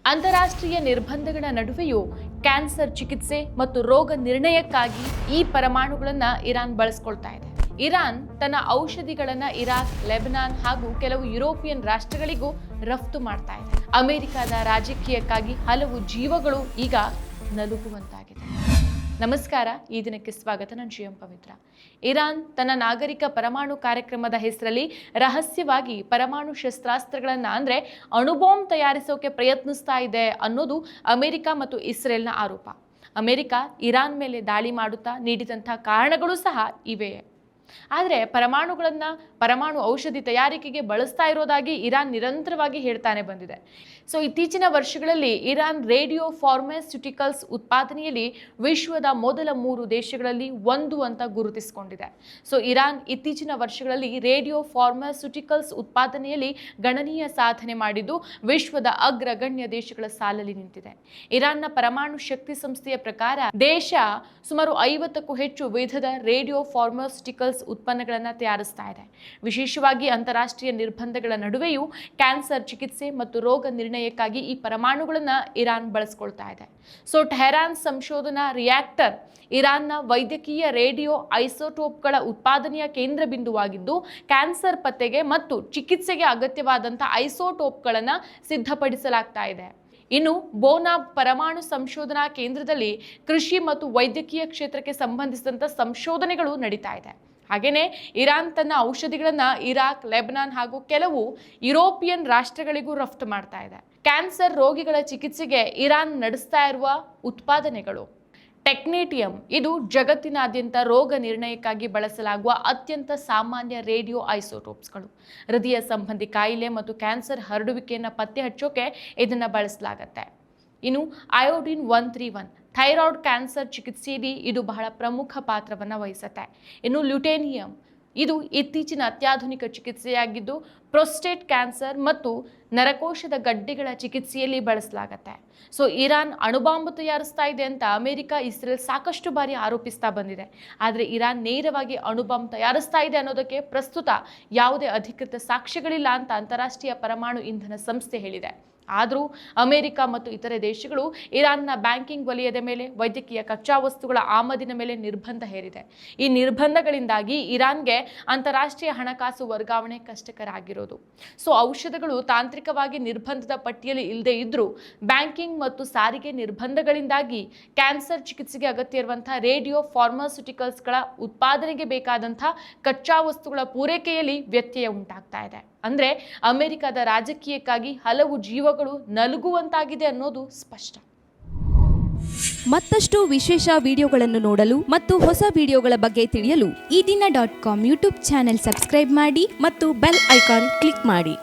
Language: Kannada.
ಅಂತಾರಾಷ್ಟ್ರೀಯ ನಿರ್ಬಂಧಗಳ ನಡುವೆಯೂ ಕ್ಯಾನ್ಸರ್ ಚಿಕಿತ್ಸೆ ಮತ್ತು ರೋಗ ನಿರ್ಣಯಕ್ಕಾಗಿ ಈ ಪರಮಾಣುಗಳನ್ನು ಇರಾನ್ ಬಳಸ್ಕೊಳ್ತಾ ಇದೆ. ಇರಾನ್ ತನ್ನ ಔಷಧಿಗಳನ್ನು ಇರಾಕ್, ಲೆಬನಾನ್ ಹಾಗೂ ಕೆಲವು ಯುರೋಪಿಯನ್ ರಾಷ್ಟ್ರಗಳಿಗೂ ರಫ್ತು ಮಾಡ್ತಾ ಇದೆ. ಅಮೆರಿಕದ ರಾಜಕೀಯಕ್ಕಾಗಿ ಹಲವು ಜೀವಗಳು ಈಗ ನಲುಗುವಂತಾಗಿದೆ. ನಮಸ್ಕಾರ, ಈ ದಿನಕ್ಕೆ ಸ್ವಾಗತ. ನಾನು ಜಿಎಂ ಪವಿತ್ರ. ಇರಾನ್ ತನ್ನ ನಾಗರಿಕ ಪರಮಾಣು ಕಾರ್ಯಕ್ರಮದ ಹೆಸರಲ್ಲಿ ರಹಸ್ಯವಾಗಿ ಪರಮಾಣು ಶಸ್ತ್ರಾಸ್ತ್ರಗಳನ್ನು ಅಂದರೆ ಅಣುಬಾಂಬ್ ತಯಾರಿಸೋಕೆ ಪ್ರಯತ್ನಿಸ್ತಾ ಇದೆ ಅನ್ನೋದು ಅಮೆರಿಕ ಮತ್ತು ಇಸ್ರೇಲ್ನ ಆರೋಪ. ಅಮೆರಿಕ ಇರಾನ್ ಮೇಲೆ ದಾಳಿ ಮಾಡುತ್ತಾ ನೀಡಿದಂಥ ಕಾರಣಗಳು ಸಹ ಇವೆಯೇ. ಆದರೆ ಪರಮಾಣು ಔಷಧಿ ತಯಾರಿಕೆಗೆ ಬಳಸ್ತಾ ಇರೋದಾಗಿ ಇರಾನ್ ನಿರಂತರವಾಗಿ ಹೇಳ್ತಾನೆ ಬಂದಿದೆ. ಇತ್ತೀಚಿನ ವರ್ಷಗಳಲ್ಲಿ ಇರಾನ್ ರೇಡಿಯೋ ಫಾರ್ಮಾಸ್ಯೂಟಿಕಲ್ಸ್ ಉತ್ಪಾದನೆಯಲ್ಲಿ ವಿಶ್ವದ ಮೊದಲ 3 ದೇಶಗಳಲ್ಲಿ ಒಂದು ಅಂತ ಗುರುತಿಸಿಕೊಂಡಿದೆ. ಇರಾನ್ ಇತ್ತೀಚಿನ ವರ್ಷಗಳಲ್ಲಿ ರೇಡಿಯೋ ಫಾರ್ಮಾಸ್ಯೂಟಿಕಲ್ಸ್ ಉತ್ಪಾದನೆಯಲ್ಲಿ ಗಣನೀಯ ಸಾಧನೆ ಮಾಡಿದ್ದು ವಿಶ್ವದ ಅಗ್ರಗಣ್ಯ ದೇಶಗಳ ಸಾಲಲ್ಲಿ ನಿಂತಿದೆ. ಇರಾನ್ನ ಪರಮಾಣು ಶಕ್ತಿ ಸಂಸ್ಥೆಯ ಪ್ರಕಾರ ದೇಶ ಸುಮಾರು 50ಕ್ಕೂ ಹೆಚ್ಚು ವಿಧದ ರೇಡಿಯೋ ಫಾರ್ಮಾಸ್ಯೂಟಿಕಲ್ಸ್ ಉತ್ಪನ್ನಗಳನ್ನು ತಯಾರಿಸ್ತಾ ಇದೆ. ವಿಶೇಷವಾಗಿ ಅಂತಾರಾಷ್ಟ್ರೀಯ ನಿರ್ಬಂಧಗಳ ನಡುವೆಯೂ ಕ್ಯಾನ್ಸರ್ ಚಿಕಿತ್ಸೆ ಮತ್ತು ರೋಗ ನಿರ್ಣಯಕ್ಕಾಗಿ ಈ ಪರಮಾಣುಗಳನ್ನು ಇರಾನ್ ಬಳಸ್ಕೊಳ್ತಾ ಇದೆ. ಟೆಹರಾನ್ ಸಂಶೋಧನಾ ರಿಯಾಕ್ಟರ್ ಇರಾನ್ನ ವೈದ್ಯಕೀಯ ರೇಡಿಯೋ ಐಸೋಟೋಪ್ಗಳ ಉತ್ಪಾದನೆಯ ಕೇಂದ್ರ ಬಿಂದುವಾಗಿದ್ದು ಕ್ಯಾನ್ಸರ್ ಪತ್ತೆಗೆ ಮತ್ತು ಚಿಕಿತ್ಸೆಗೆ ಅಗತ್ಯವಾದಂಥ ಐಸೋಟೋಪ್ಗಳನ್ನು ಸಿದ್ಧಪಡಿಸಲಾಗ್ತಾ ಇದೆ. ಇನ್ನು ಬೋನಾಬ್ ಪರಮಾಣು ಸಂಶೋಧನಾ ಕೇಂದ್ರದಲ್ಲಿ ಕೃಷಿ ಮತ್ತು ವೈದ್ಯಕೀಯ ಕ್ಷೇತ್ರಕ್ಕೆ ಸಂಬಂಧಿಸಿದಂಥ ಸಂಶೋಧನೆಗಳು ನಡೀತಾ ಇದೆ. ಹಾಗೆಯೇ ಇರಾನ್ ತನ್ನ ಔಷಧಿಗಳನ್ನು ಇರಾಕ್, ಲೆಬನಾನ್ ಹಾಗೂ ಕೆಲವು ಯುರೋಪಿಯನ್ ರಾಷ್ಟ್ರಗಳಿಗೂ ರಫ್ತು ಮಾಡ್ತಾ ಇದೆ. ಕ್ಯಾನ್ಸರ್ ರೋಗಿಗಳ ಚಿಕಿತ್ಸೆಗೆ ಇರಾನ್ ನಡೆಸ್ತಾ ಇರುವ ಉತ್ಪಾದನೆಗಳು ಟೆಕ್ನೇಟಿಯಂ, ಇದು ಜಗತ್ತಿನಾದ್ಯಂತ ರೋಗ ನಿರ್ಣಯಕ್ಕಾಗಿ ಬಳಸಲಾಗುವ ಅತ್ಯಂತ ಸಾಮಾನ್ಯ ರೇಡಿಯೋ ಐಸೋಟೋಪ್ಸ್ಗಳು. ಹೃದಯ ಸಂಬಂಧಿ ಕಾಯಿಲೆ ಮತ್ತು ಕ್ಯಾನ್ಸರ್ ಹರಡುವಿಕೆಯನ್ನು ಪತ್ತೆ ಹಚ್ಚೋಕೆ ಇದನ್ನು ಬಳಸಲಾಗುತ್ತೆ. ಇನ್ನು ಅಯೋಡಿನ್ 131 ಥೈರಾಯ್ಡ್ ಕ್ಯಾನ್ಸರ್ ಚಿಕಿತ್ಸೆಯಲ್ಲಿ ಇದು ಬಹಳ ಪ್ರಮುಖ ಪಾತ್ರವನ್ನು ವಹಿಸುತ್ತೆ. ಇನ್ನು ಲ್ಯುಟೇನಿಯಂ, ಇದು ಇತ್ತೀಚಿನ ಅತ್ಯಾಧುನಿಕ ಚಿಕಿತ್ಸೆಯಾಗಿದ್ದು ಪ್ರೊಸ್ಟೇಟ್ ಕ್ಯಾನ್ಸರ್ ಮತ್ತು ನರಕೋಶದ ಗಡ್ಡೆಗಳ ಚಿಕಿತ್ಸೆಯಲ್ಲಿ ಬಳಸಲಾಗುತ್ತೆ. ಇರಾನ್ ಅಣುಬಾಂಬ್ ತಯಾರಿಸ್ತಾ ಇದೆ ಅಂತ ಅಮೆರಿಕ, ಇಸ್ರೇಲ್ ಸಾಕಷ್ಟು ಬಾರಿ ಆರೋಪಿಸ್ತಾ ಬಂದಿದೆ. ಆದರೆ ಇರಾನ್ ನೇರವಾಗಿ ಅಣುಬಾಂಬ್ ತಯಾರಿಸ್ತಾ ಇದೆ ಅನ್ನೋದಕ್ಕೆ ಪ್ರಸ್ತುತ ಯಾವುದೇ ಅಧಿಕೃತ ಸಾಕ್ಷ್ಯಗಳಿಲ್ಲ ಅಂತ ಅಂತಾರಾಷ್ಟ್ರೀಯ ಪರಮಾಣು ಇಂಧನ ಸಂಸ್ಥೆ ಹೇಳಿದೆ. ಆದರೂ ಅಮೆರಿಕ ಮತ್ತು ಇತರೆ ದೇಶಗಳು ಇರಾನ್ನ ಬ್ಯಾಂಕಿಂಗ್ ವಲಯದ ಮೇಲೆ, ವೈದ್ಯಕೀಯ ಕಚ್ಚಾ ವಸ್ತುಗಳ ಆಮದಿನ ಮೇಲೆ ನಿರ್ಬಂಧ ಹೇರಿದೆ. ಈ ನಿರ್ಬಂಧಗಳಿಂದಾಗಿ ಇರಾನ್ಗೆ ಅಂತಾರಾಷ್ಟ್ರೀಯ ಹಣಕಾಸು ವರ್ಗಾವಣೆ ಕಷ್ಟಕರ ಆಗಿರೋದು. ಔಷಧಗಳು ತಾಂತ್ರಿಕವಾಗಿ ನಿರ್ಬಂಧದ ಪಟ್ಟಿಯಲ್ಲಿ ಇಲ್ಲದೆ ಇದ್ದರೂ ಬ್ಯಾಂಕಿಂಗ್ ಮತ್ತು ಸಾರಿಗೆ ನಿರ್ಬಂಧಗಳಿಂದಾಗಿ ಕ್ಯಾನ್ಸರ್ ಚಿಕಿತ್ಸೆಗೆ ಅಗತ್ಯ ಇರುವಂತಹ ರೇಡಿಯೋ ಫಾರ್ಮಾಸ್ಯೂಟಿಕಲ್ಸ್ಗಳ ಉತ್ಪಾದನೆಗೆ ಬೇಕಾದಂಥ ಕಚ್ಚಾ ವಸ್ತುಗಳ ಪೂರೈಕೆಯಲ್ಲಿ ವ್ಯತ್ಯಯ ಉಂಟಾಗ್ತಾ ಇದೆ. ಅಂದರೆ ಅಮೆರಿಕದ ರಾಜಕೀಯಕ್ಕಾಗಿ ಹಲವು ಜೀವಗಳು ನಲುಗುವಂತಾಗಿದೆ ಅನ್ನೋದು ಸ್ಪಷ್ಟ. ಮತ್ತಷ್ಟು ವಿಶೇಷ ವಿಡಿಯೋಗಳನ್ನು ನೋಡಲು ಮತ್ತು ಹೊಸ ವಿಡಿಯೋಗಳ ಬಗ್ಗೆ ತಿಳಿಯಲು EDina.com ಯೂಟ್ಯೂಬ್ ಚಾನೆಲ್ ಸಬ್ಸ್ಕ್ರೈಬ್ ಮಾಡಿ ಮತ್ತು ಬೆಲ್ ಐಕಾನ್ ಕ್ಲಿಕ್ ಮಾಡಿ.